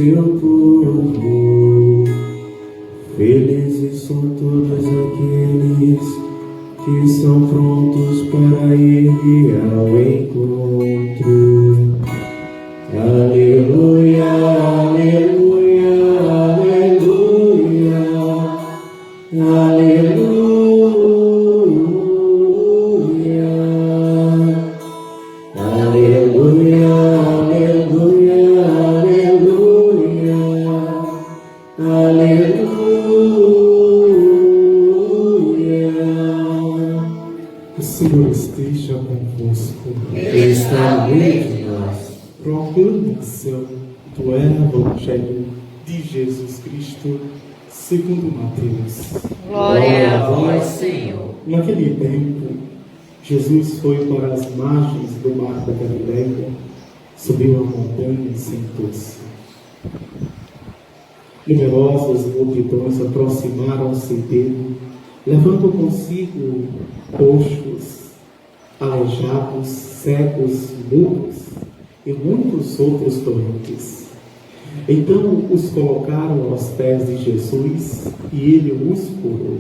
seu povo. Felizes são todos aqueles que estão prontos para ir ao encontro. Aleluia, aleluia, aleluia, aleluia, aleluia, aleluia, aleluia, aleluia. O Senhor esteja convosco. Está no meio de nós. Proclamação do Evangelho de Jesus Cristo segundo Mateus. Glória a vós, Senhor. Naquele tempo, Jesus foi para as margens do mar da Galileia, subiu a montanha e sentou-se. Numerosas multidões aproximaram-se dele, levando consigo coxos, aleijados, cegos, mudos e muitos outros doentes. Então os colocaram aos pés de Jesus e ele os curou.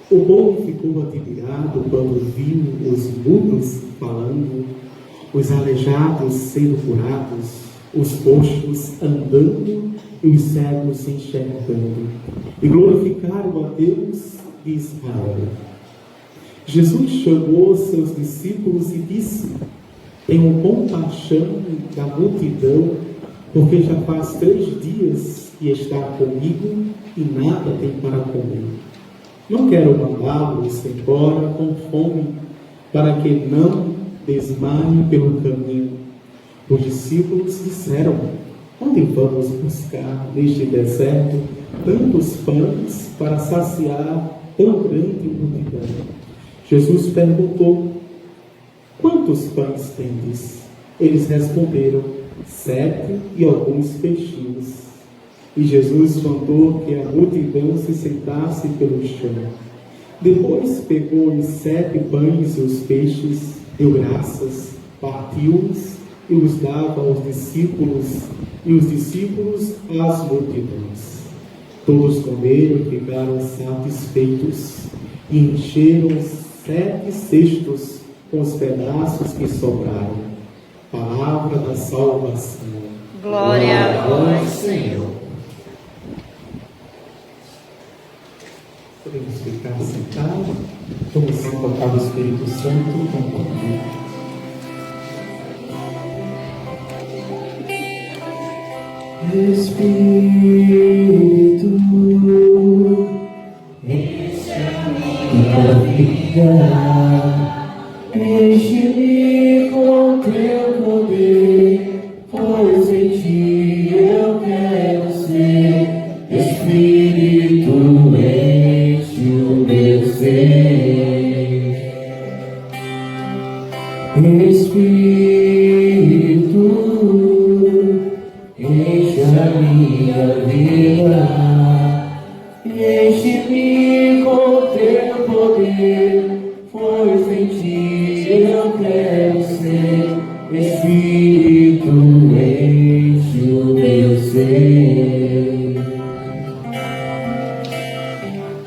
O povo ficou admirado quando viu os mudos falando, os aleijados sendo curados, os coxos andando e os cegos enxergando, e glorificaram a Deus de Israel. Jesus chamou seus discípulos e disse: tenham compaixão da multidão, porque já faz 3 dias que está comigo e nada tem para comer. Não quero mandá-los embora com fome, para que não desmaiem pelo caminho. Os discípulos disseram: onde vamos buscar neste deserto tantos pães para saciar tão grande multidão? Jesus perguntou: quantos pães tendes? Eles responderam: 7 e alguns peixinhos. E Jesus mandou que a multidão se sentasse pelo chão. Depois pegou os 7 pães e os peixes, deu graças, partiu-os e os dava aos discípulos, e os discípulos às multidões. Todos comeram e ficaram satisfeitos, e encheram 7 cestos com os pedaços que sobraram. Palavra da salvação. Glória a vós, Senhor. Podemos ficar sentados. Vamos invocar o Espírito Santo com convite. Espírito, enche-me a vida, enche-me com teu poder, pois em ti eu quero ser. Espírito, enche o meu ser. Espírito, enche a minha vida, enche-me com teu poder, pois em ti eu quero ser. Espírito, enche o meu ser.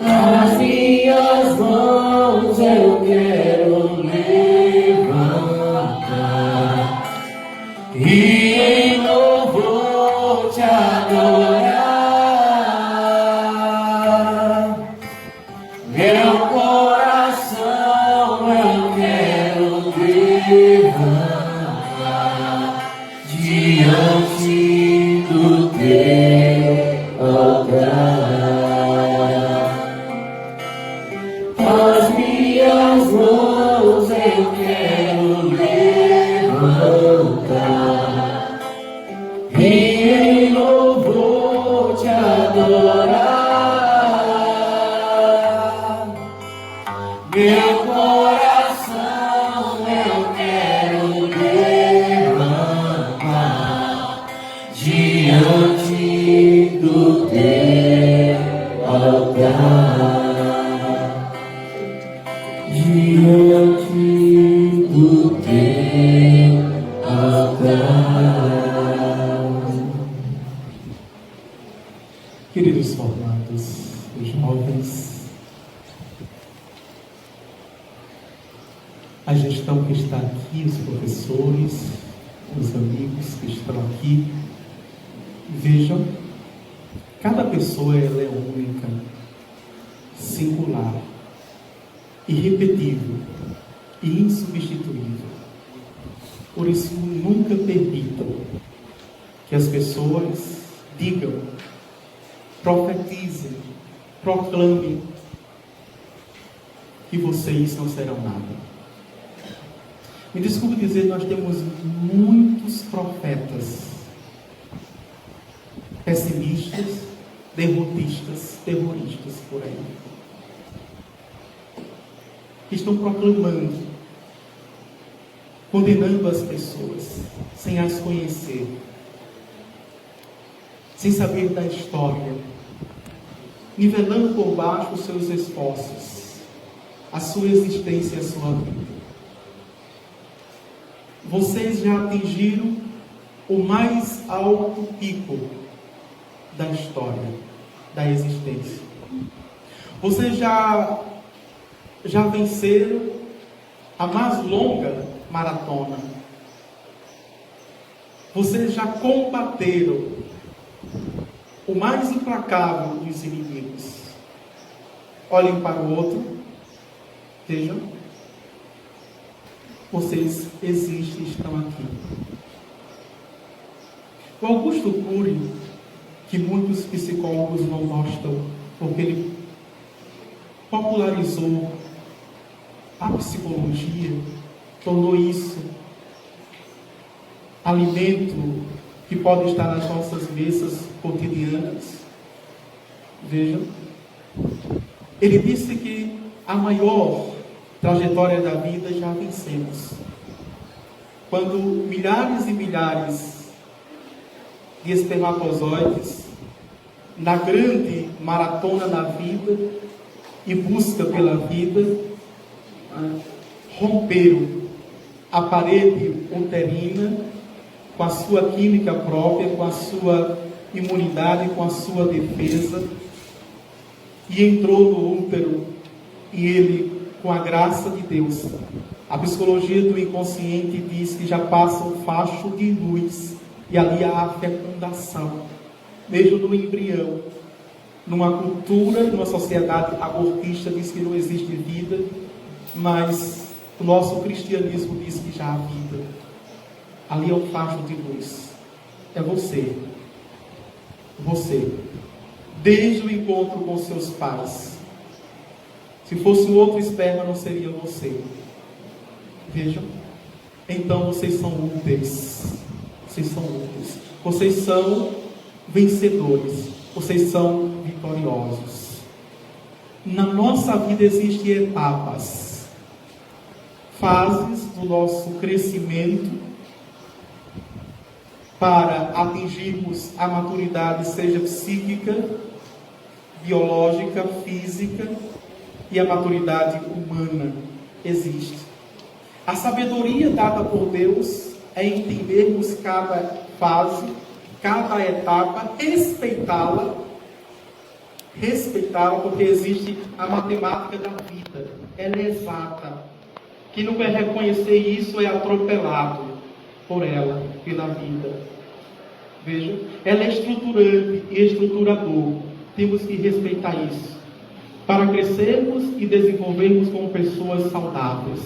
As minhas mãos eu quero levantar e em louvor te adorar. Meu coração eu quero levantar diante do teu altar. As minhas mãos eu quero levantar e em louvor te adorar. Meu coração eu quero levantar diante do teu altar. Diante do teu altar. jovens, a gestão que está aqui, os professores, os amigos que estão aqui. Vejam, cada pessoa ela é única, singular, irrepetível e insubstituível. Por isso, nunca permitam que as pessoas digam, profetizem, proclamem que vocês não serão nada. Me desculpe dizer, nós temos muitos profetas pessimistas, derrotistas, terroristas por aí, que estão proclamando, condenando as pessoas, sem as conhecer, sem saber da história, nivelando por baixo os seus esforços, a sua existência e a sua vida. Vocês já atingiram o mais alto pico da história, da existência. Vocês já venceram a mais longa maratona. Vocês já combateram o mais implacável dos inimigos. Olhem para o outro, vejam. Vocês existem e estão aqui. O Augusto Cury, que muitos psicólogos não gostam, porque ele popularizou a psicologia, tornou isso alimento que pode estar nas nossas mesas cotidianas. Vejam, ele disse que a maior trajetória da vida já vencemos. Quando milhares e milhares de espermatozoides, na grande maratona da vida e busca pela vida, romperam a parede uterina com a sua química própria, com a sua imunidade, com a sua defesa, e entrou no útero, e ele, com a graça de Deus, a psicologia do inconsciente diz que já passa um facho de luz, e ali há a fecundação, mesmo no embrião. Numa cultura, numa sociedade abortista, diz que não existe vida, mas o nosso cristianismo diz que já há vida. Ali é um facho de luz. É você. Você. Desde o encontro com seus pais. Se fosse um outro esperma, não seria você. Vejam. Então vocês são úteis. Vocês são úteis. Vocês são vencedores. Vocês são vitoriosos. Na nossa vida existem etapas. Fases do nosso crescimento para atingirmos a maturidade, seja psíquica, biológica, física, e a maturidade humana existe. A sabedoria dada por Deus é entendermos cada fase, cada etapa, respeitá-la, porque existe a matemática da vida, ela é exata. Quem não vai reconhecer isso é atropelado por ela, pela vida. Veja, ela é estruturante e estruturador. Temos que respeitar isso, para crescermos e desenvolvermos como pessoas saudáveis,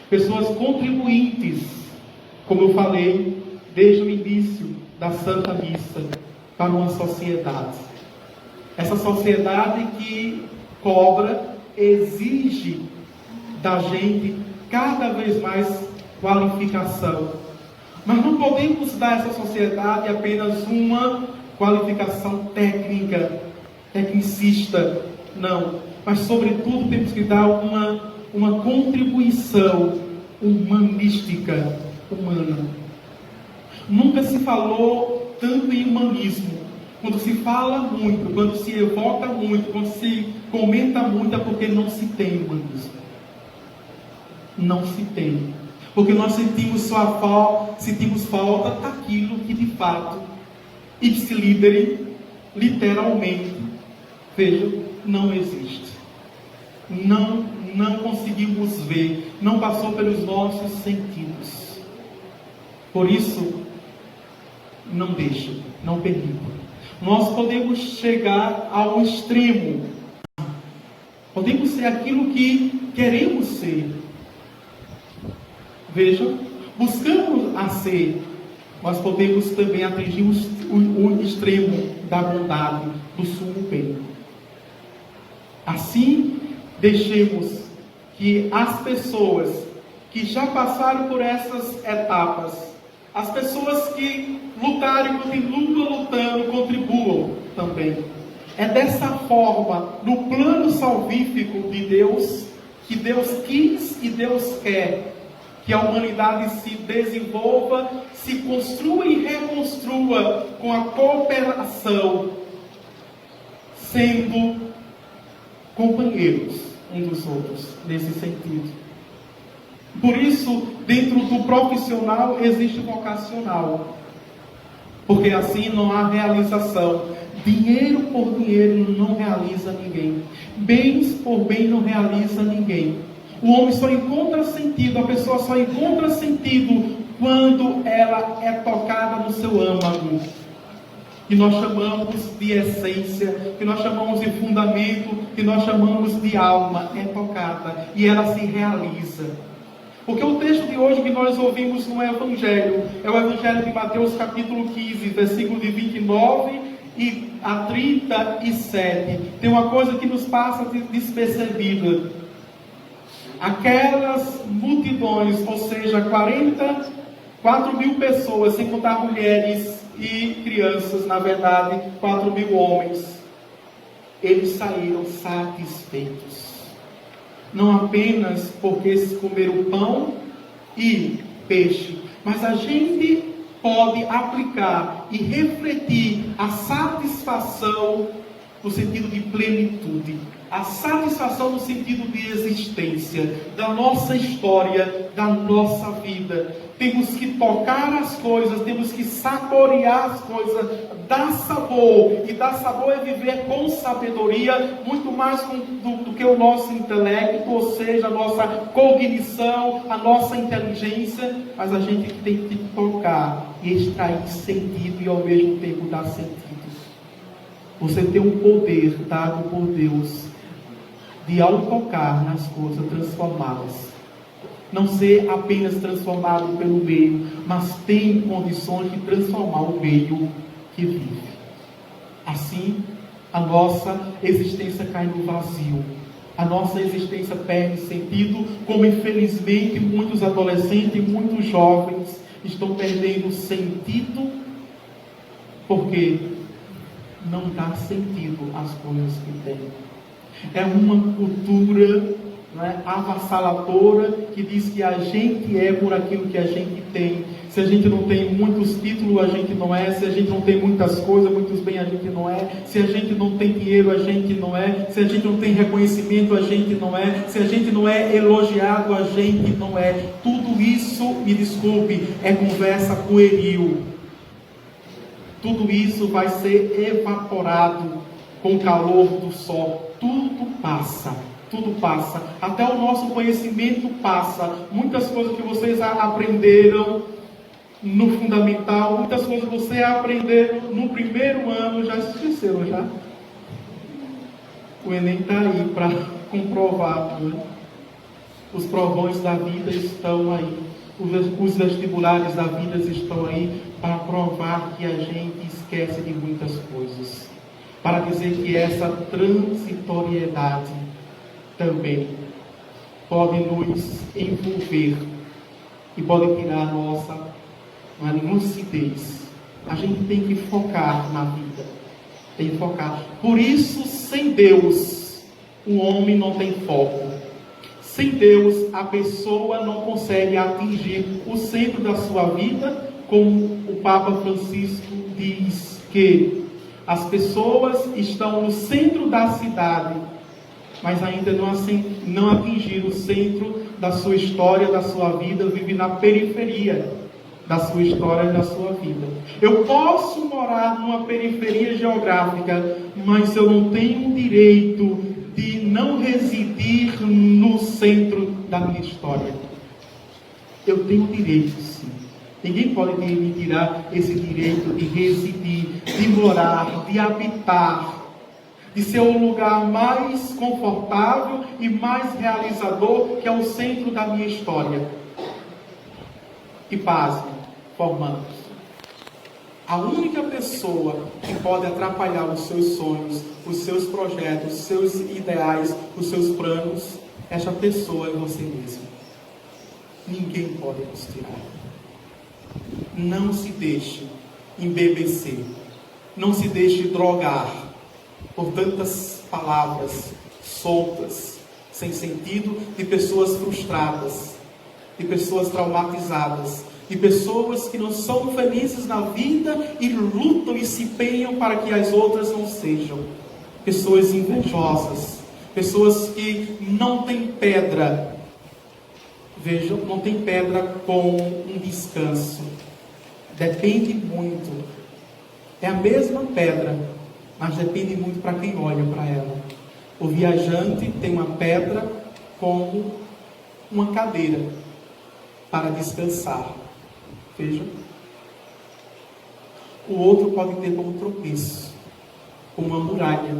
pessoas contribuintes, como eu falei desde o início da Santa Missa, para uma sociedade. Essa sociedade que cobra, exige da gente cada vez mais qualificação. Mas não podemos dar a essa sociedade apenas uma qualificação técnica, tecnicista, não. Mas, sobretudo, temos que dar uma contribuição humanística, humana. Nunca se falou tanto em humanismo. Quando se fala muito, quando se evoca muito, quando se comenta muito, é porque não se tem humanismo. Não se tem. Porque nós sentimos falta daquilo que de fato ipsilídere, literalmente, vejam, não existe. Não conseguimos ver, não passou pelos nossos sentidos. Por isso, não deixe, não permita. Nós podemos chegar ao extremo. Podemos ser aquilo que queremos ser. Vejam, buscamos a ser, mas podemos também atingir o extremo da bondade, do sumo bem. Assim, deixemos que as pessoas que já passaram por essas etapas, as pessoas que lutaram e continuam lutando, contribuam também. É dessa forma, no plano salvífico de Deus, que Deus quis e Deus quer que a humanidade se desenvolva, se construa e reconstrua com a cooperação, sendo companheiros uns dos outros, nesse sentido. Por isso, dentro do profissional existe o vocacional, porque assim não há realização. Dinheiro por dinheiro não realiza ninguém. Bens por bem não realiza ninguém. O homem só encontra sentido, a pessoa só encontra sentido quando ela é tocada no seu âmago, que nós chamamos de essência, que nós chamamos de fundamento, que nós chamamos de alma, é tocada e ela se realiza. Porque o texto de hoje que nós ouvimos no Evangelho, é o Evangelho de Mateus capítulo 15, versículo de 29 a 37. Tem uma coisa que nos passa despercebida. Aquelas multidões, ou seja, 4 mil pessoas, sem contar mulheres e crianças, na verdade, 4 mil homens, eles saíram satisfeitos. Não apenas porque comeram pão e peixe, mas a gente pode aplicar e refletir a satisfação no sentido de plenitude, a satisfação no sentido de existência, da nossa história, da nossa vida. Temos que tocar as coisas, temos que saborear as coisas, dar sabor, e dar sabor é viver com sabedoria, muito mais do que o nosso intelecto, ou seja, a nossa cognição, a nossa inteligência, mas a gente tem que tocar e extrair sentido e ao mesmo tempo dar sentido. Você tem um poder dado por Deus de, ao tocar nas coisas, transformá-las. Não ser apenas transformado pelo meio, mas tem condições de transformar o meio que vive. Assim, a nossa existência cai no vazio. A nossa existência perde sentido, como infelizmente muitos adolescentes e muitos jovens estão perdendo sentido, porque não dá sentido às coisas que tem. É uma cultura, né, avassaladora, que diz que a gente é por aquilo que a gente tem. Se a gente não tem muitos títulos, a gente não é. Se a gente não tem muitas coisas, muitos bens, a gente não é. Se a gente não tem dinheiro, a gente não é. Se a gente não tem reconhecimento, a gente não é. Se a gente não é elogiado, a gente não é. Tudo isso, me desculpe, é conversa pueril. Tudo isso vai ser evaporado com o calor do sol. Tudo passa. Tudo passa. Até o nosso conhecimento passa. Muitas coisas que vocês aprenderam no fundamental, muitas coisas que vocês aprenderam no primeiro ano, já esqueceram já. O Enem está aí para comprovar, né? Os provões da vida estão aí. Os vestibulares da vida estão aí para provar que a gente esquece de muitas coisas. Para dizer que essa transitoriedade também pode nos envolver e pode tirar a nossa lucidez. A gente tem que focar na vida. Tem que focar. Por isso, sem Deus, o homem não tem foco. Sem Deus, a pessoa não consegue atingir o centro da sua vida, como o Papa Francisco diz que as pessoas estão no centro da cidade, mas ainda não atingiram o centro da sua história, da sua vida, vivem na periferia. da sua história e da sua vida. Eu posso morar numa periferia geográfica, mas eu não tenho o direito de não residir no centro da minha história. Eu tenho direito, sim. Ninguém pode me tirar esse direito de residir, de morar, de habitar, de ser o lugar mais confortável e mais realizador, que é o centro da minha história. E pasme, formandos, a única pessoa que pode atrapalhar os seus sonhos, os seus projetos, os seus ideais, os seus planos, essa pessoa é você mesmo. Ninguém pode nos tirar. Não se deixe embebecer, não se deixe drogar por tantas palavras soltas, sem sentido, de pessoas frustradas, de pessoas traumatizadas, de pessoas que não são felizes na vida e lutam e se empenham para que as outras não sejam. Pessoas invejosas, pessoas que não têm pedra. Vejam, não tem pedra com um descanso. Depende muito. É a mesma pedra, mas depende muito para quem olha para ela. O viajante tem uma pedra como uma cadeira para descansar. Vejam. O outro pode ter como tropeço, como uma muralha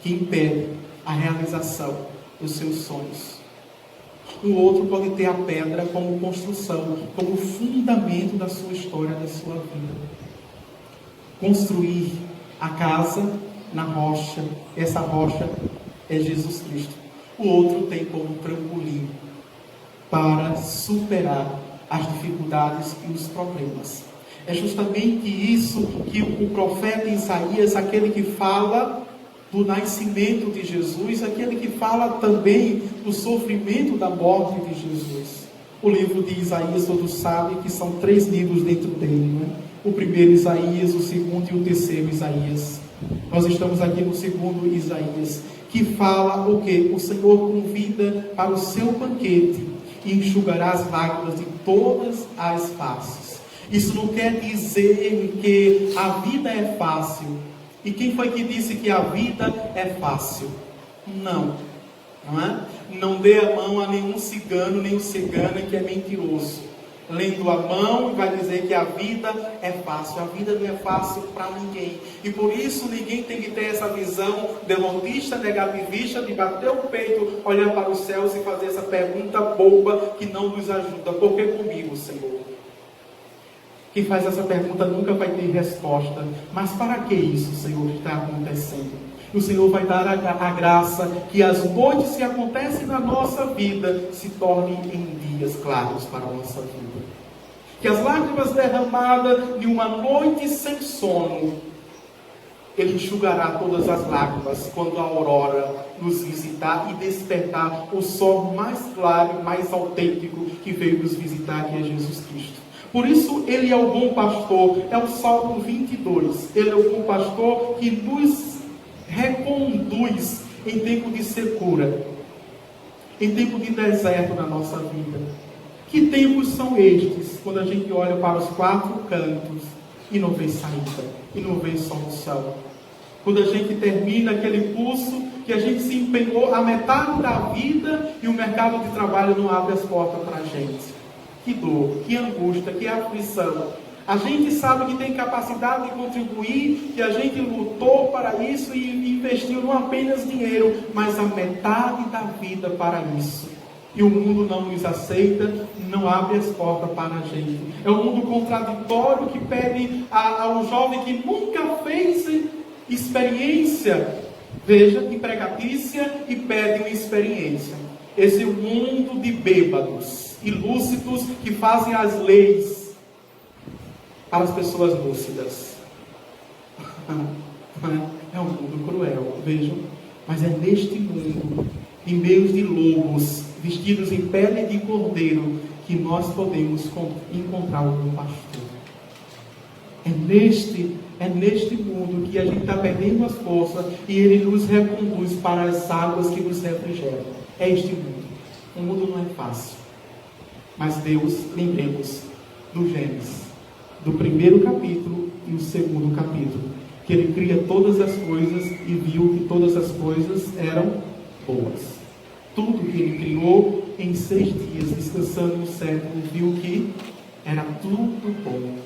que impede a realização dos seus sonhos. O outro pode ter a pedra como construção, como fundamento da sua história, da sua vida. Construir a casa na rocha, essa rocha é Jesus Cristo. O outro tem como trampolim para superar as dificuldades e os problemas. É justamente isso que o profeta Isaías, aquele que fala do nascimento de Jesus, aquele que fala também do sofrimento da morte de Jesus. O livro de Isaías, todos sabem que são 3 livros dentro dele, né? O primeiro Isaías, o segundo e o terceiro Isaías. Nós estamos aqui no segundo Isaías, que fala o quê? O Senhor convida para o seu banquete e enxugará as lágrimas de todas as faces. Isso não quer dizer que a vida é fácil. E quem foi que disse que a vida é fácil? Não é? Não dê a mão a nenhum cigano, nem cigana que é mentiroso. Lendo a mão, vai dizer que a vida é fácil. A vida não é fácil para ninguém. E por isso ninguém tem que ter essa visão derrotista, negativista, de bater o peito, olhar para os céus e fazer essa pergunta boba que não nos ajuda. Por que comigo, Senhor? Quem faz essa pergunta nunca vai ter resposta. Mas para que isso, Senhor, está acontecendo? O Senhor vai dar a graça que as noites que acontecem na nossa vida se tornem em dias claros para a nossa vida. Que as lágrimas derramadas de uma noite sem sono, Ele enxugará todas as lágrimas quando a aurora nos visitar e despertar o sol mais claro e mais autêntico que veio nos visitar, que é Jesus Cristo. Por isso, Ele é o bom pastor. É o Salmo 22. Ele é o bom pastor que nos reconduz em tempo de secura, em tempo de deserto na nossa vida. Que tempos são estes, quando a gente olha para os 4 cantos e não vê saída, e não vê solução? Quando a gente termina aquele curso que a gente se empenhou a metade da vida e o mercado de trabalho não abre as portas para a gente. Que dor, que angústia, que aflição. A gente sabe que tem capacidade de contribuir, que a gente lutou para isso e investiu não apenas dinheiro, mas a metade da vida para isso. E o mundo não nos aceita, não abre as portas para a gente. É um mundo contraditório que pede ao jovem que nunca fez experiência, veja, empregatícia, e pede uma experiência. Esse mundo de bêbados, ilúcidos, que fazem as leis para as pessoas lúcidas. É um mundo cruel, vejam. Mas é neste mundo, em meio de lobos, vestidos em pele de cordeiro, que nós podemos encontrar o bom pastor. É neste mundo que a gente está perdendo as forças e Ele nos reconduz para as águas que nos refrigeram. É este mundo. O mundo não é fácil. Mas Deus, lembremos, do Gênesis, do primeiro capítulo e o segundo capítulo, que ele cria todas as coisas e viu que todas as coisas eram boas. Tudo que ele criou em 6 dias, descansando no sétimo, viu que era tudo bom.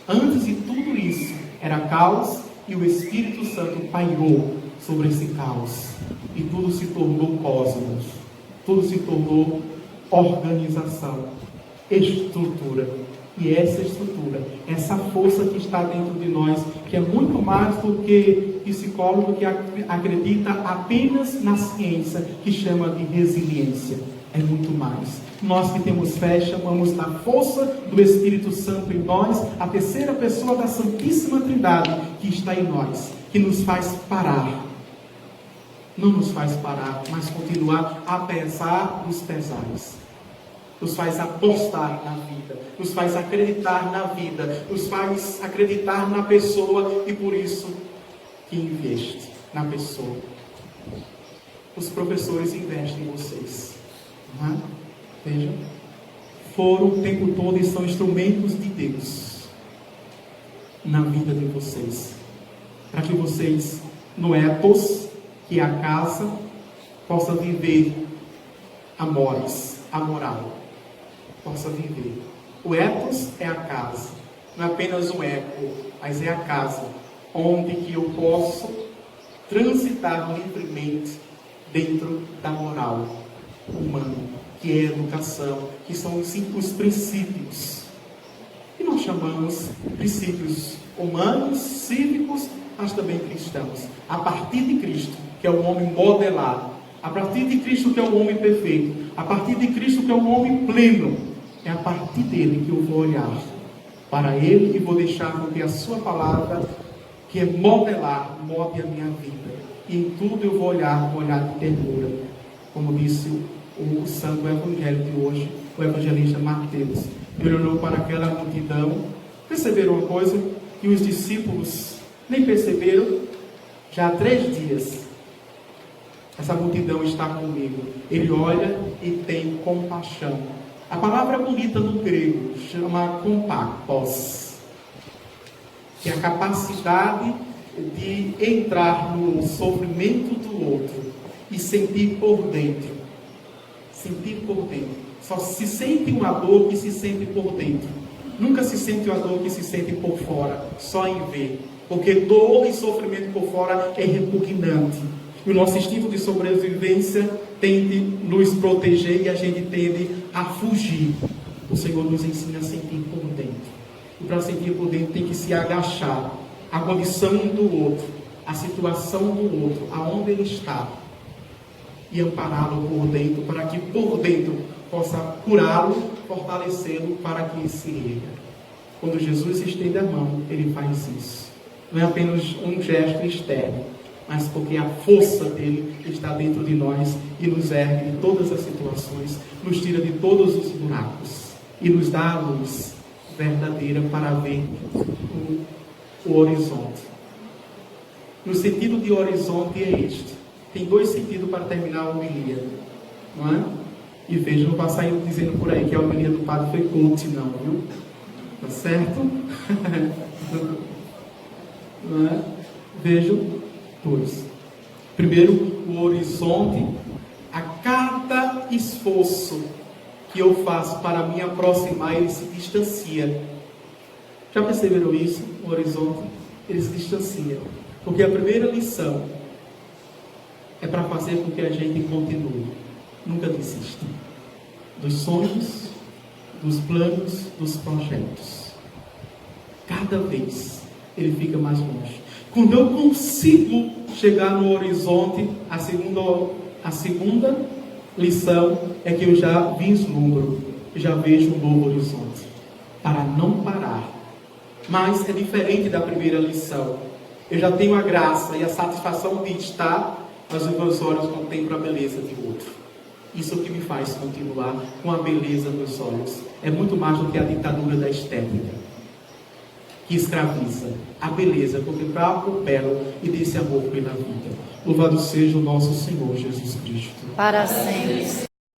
Antes de tudo isso, era caos, e o Espírito Santo pairou sobre esse caos. E tudo se tornou cosmos. Tudo se tornou organização, estrutura. E essa estrutura, essa força que está dentro de nós, que é muito mais do que psicólogo que acredita apenas na ciência, que chama de resiliência. É muito mais. Nós que temos fé, chamamos da força do Espírito Santo em nós, a terceira pessoa da Santíssima Trindade que está em nós, que nos faz parar. Não nos faz parar, mas continuar apesar dos pesares. Nos faz apostar na vida, nos faz acreditar na vida, nos faz acreditar na pessoa e por isso que investe na pessoa. Os professores investem em vocês. Não é? Vejam, foram o tempo todo e são instrumentos de Deus na vida de vocês, para que vocês, no ethos, que é a casa, possa viver amores, a moral, possa viver. O ethos é a casa, não é apenas um eco, mas é a casa, onde que eu posso transitar livremente dentro da moral humana, que é a educação, que são os princípios, que nós chamamos princípios humanos, cívicos, mas também cristãos, a partir de Cristo, que é o homem modelado, a partir de Cristo, que é o homem perfeito, a partir de Cristo, que é o homem pleno. É a partir dele que eu vou olhar para ele e vou deixar com que a sua palavra, que é modelar, molde a minha vida. E em tudo eu vou olhar com um olhar de ternura, como disse o santo evangelho de hoje, o evangelista Mateus. Ele olhou para aquela multidão. Perceberam uma coisa? Que os discípulos nem perceberam. Já há 3 dias essa multidão está comigo. Ele olha e tem compaixão. A palavra bonita no grego chama compactos, que é a capacidade de entrar no sofrimento do outro e sentir por dentro. Sentir por dentro. Só se sente uma dor que se sente por dentro. Nunca se sente uma dor que se sente por fora, só em ver. Porque dor e sofrimento por fora é repugnante. E o nosso instinto de sobrevivência tende a nos proteger e a gente tende a fugir. O Senhor nos ensina a sentir por dentro. E para sentir por dentro tem que se agachar. A condição do outro, a situação do outro, aonde ele está. E ampará-lo por dentro, para que por dentro possa curá-lo, fortalecê-lo para que se erga. Quando Jesus estende a mão, ele faz isso. Não é apenas um gesto externo, mas porque a força dele está dentro de nós e nos ergue de todas as situações, nos tira de todos os buracos e nos dá a luz verdadeira para ver o horizonte. No sentido de horizonte é este. Tem 2 sentidos para terminar a homilia, não é? E veja, não vai sair dizendo por aí que a homilia do padre foi coach, não, viu? Tá certo? Não é? Vejam 2. Primeiro, o horizonte. A cada esforço que eu faço para me aproximar, ele se distancia. Já perceberam isso? O horizonte, ele se distancia. Porque a primeira lição é para fazer com que a gente continue. Nunca desista. Dos sonhos, dos planos, dos projetos. Cada vez ele fica mais longe. Quando eu consigo chegar no horizonte, a segunda lição é que eu já vislumbro, já vejo um novo horizonte, para não parar. Mas é diferente da primeira lição. Eu já tenho a graça e a satisfação de estar, mas os meus olhos contemplam a beleza de outro. Isso é o que me faz continuar com a beleza nos olhos. É muito mais do que a ditadura da estética, que escraviza. A beleza, contemplar o belo e desse amor pela vida. Louvado seja o nosso Senhor Jesus Cristo. Para sempre.